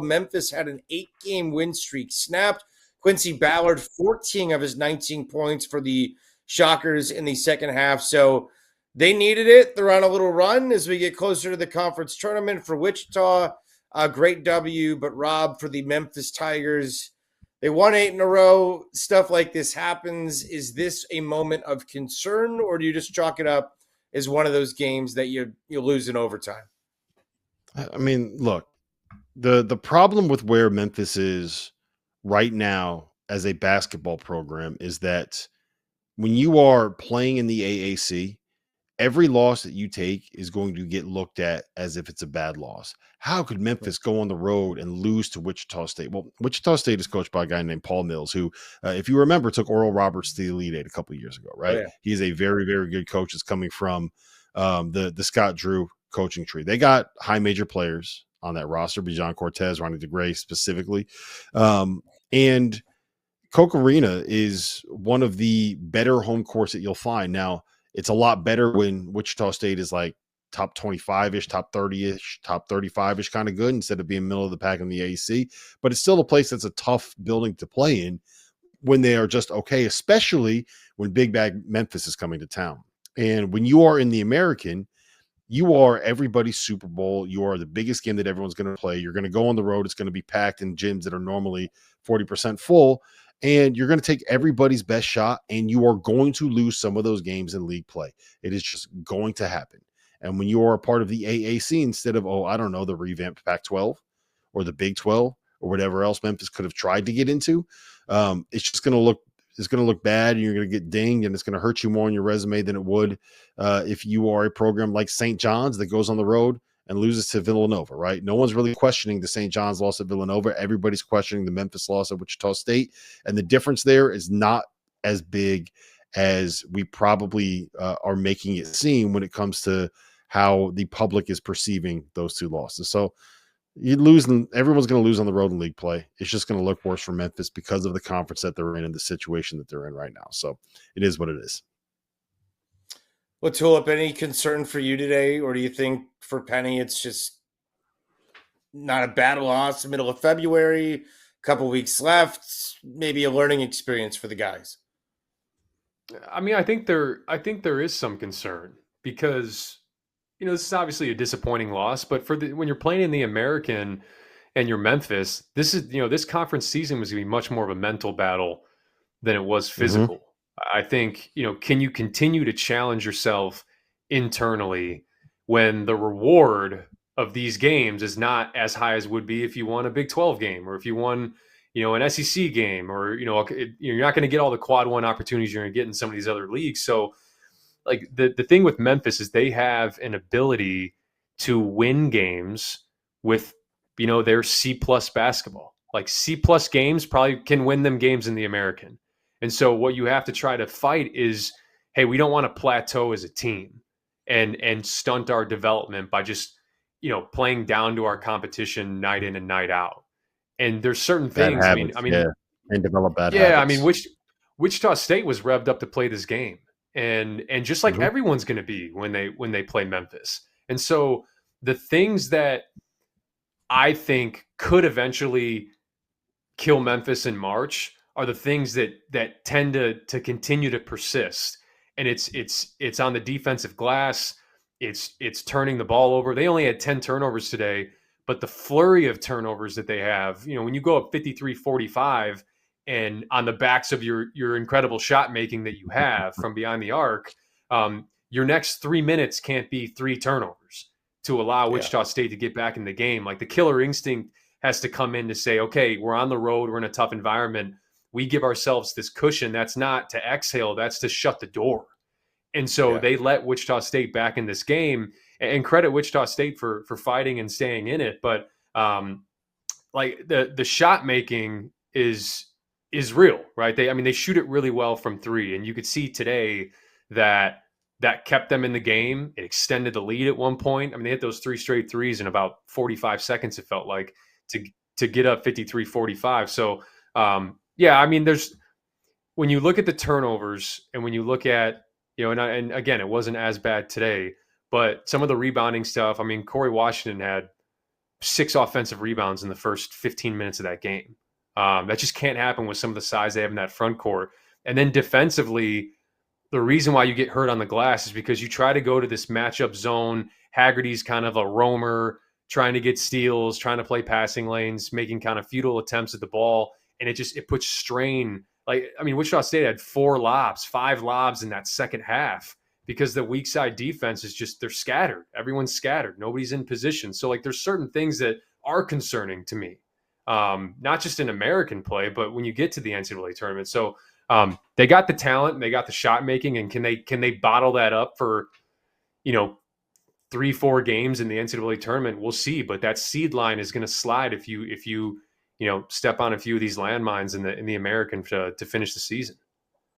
Memphis had an 8-game win streak snapped. Quincy Ballard, 14 of his 19 points for the Shockers in the second half. So they needed it. They're on a little run as we get closer to the conference tournament. For Wichita, a great W, but Rob, for the Memphis Tigers, they won 8 in a row. Stuff like this happens. Is this a moment of concern, or do you just chalk it up as one of those games that you lose in overtime? I mean, look, the problem with where Memphis is right now as a basketball program is that when you are playing in the AAC, every loss that you take is going to get looked at as if it's a bad loss. How could Memphis go on the road and lose to Wichita State? Well, Wichita State is coached by a guy named Paul Mills, who, if you remember, took Oral Roberts to the Elite Eight a couple of years ago, right? Oh, yeah. He's a very, very good coach that's coming from the Scott Drew coaching tree. They got high major players on that roster, Bijan Cortez, Ronnie DeGray specifically. And Koch Arena is one of the better home courts that you'll find. Now, it's a lot better when Wichita State is like top 25-ish, top 30-ish, top 35-ish kind of good instead of being middle of the pack in the AAC. But it's still a place that's a tough building to play in when they are just okay, especially when Big Bag Memphis is coming to town. And when you are in the American, you are everybody's Super Bowl. You are the biggest game that everyone's going to play. You're going to go on the road. It's going to be packed in gyms that are normally 40% full. And you're going to take everybody's best shot, and you are going to lose some of those games in league play. It is just going to happen. And when you are a part of the AAC, instead of, the revamped Pac-12 or the Big 12 or whatever else Memphis could have tried to get into, it's just going to look bad, and you're going to get dinged, and it's going to hurt you more on your resume than it would if you are a program like St. John's that goes on the road and loses to Villanova, right? No one's really questioning the St. John's loss at Villanova. Everybody's questioning the Memphis loss at Wichita State. And the difference there is not as big as we probably are making it seem when it comes to how the public is perceiving those two losses. So you lose, and everyone's going to lose on the road in league play. It's just going to look worse for Memphis because of the conference that they're in and the situation that they're in right now. So it is what it is. Well, Tulip, any concern for you today, or do you think for Penny it's just not a bad loss, middle of February, a couple weeks left, maybe a learning experience for the guys? I mean, I think there is some concern because, this is obviously a disappointing loss, but when you're playing in the American and you're Memphis, this conference season was going to be much more of a mental battle than it was physical. Mm-hmm. I think, can you continue to challenge yourself internally when the reward of these games is not as high as would be if you won a Big 12 game, or if you won, an SEC game, or, you're not going to get all the quad one opportunities you're going to get in some of these other leagues. So like the thing with Memphis is they have an ability to win games with, their C+ basketball. Like C+ games probably can win them games in the American. And so what you have to try to fight is, hey, we don't want to plateau as a team and stunt our development by just, playing down to our competition night in and night out. And there's certain things. Habits, and develop bad habits. Yeah, I mean, Wichita State was revved up to play this game, and just like everyone's going to be when they play Memphis. And so the things that I think could eventually kill Memphis in March are the things that tend to continue to persist. And it's on the defensive glass. It's turning the ball over. They only had 10 turnovers today, but the flurry of turnovers that they have, when you go up 53-45 and on the backs of your incredible shot making that you have from behind the arc, your next 3 minutes can't be 3 turnovers to allow Wichita State to get back in the game. Like the killer instinct has to come in to say, okay, we're on the road. We're in a tough environment. We give ourselves this cushion. That's not to exhale. That's to shut the door. And so they let Wichita State back in this game, and credit Wichita State for fighting and staying in it. But like the shot making is real, right? They shoot it really well from 3. And you could see today that kept them in the game. It extended the lead at one point. I mean, they hit those 3 straight threes in about 45 seconds, it felt like, to get up 53-45. So, I mean, when you look at the turnovers and when you look at, and again, it wasn't as bad today, but some of the rebounding stuff, I mean, Corey Washington had 6 offensive rebounds in the first 15 minutes of that game. That just can't happen with some of the size they have in that front court. And then defensively, the reason why you get hurt on the glass is because you try to go to this matchup zone. Haggerty's kind of a roamer, trying to get steals, trying to play passing lanes, making kind of futile attempts at the ball. And it puts strain. Like, I mean, Wichita State had 5 lobs in that second half because the weak side defense is just, they're scattered. Everyone's scattered. Nobody's in position. So like, there's certain things that are concerning to me. Not just in American play, but when you get to the NCAA tournament. So they got the talent and they got the shot making, and can they bottle that up for, 3-4 games in the NCAA tournament? We'll see. But that seed line is going to slide if you step on a few of these landmines in the American to finish the season.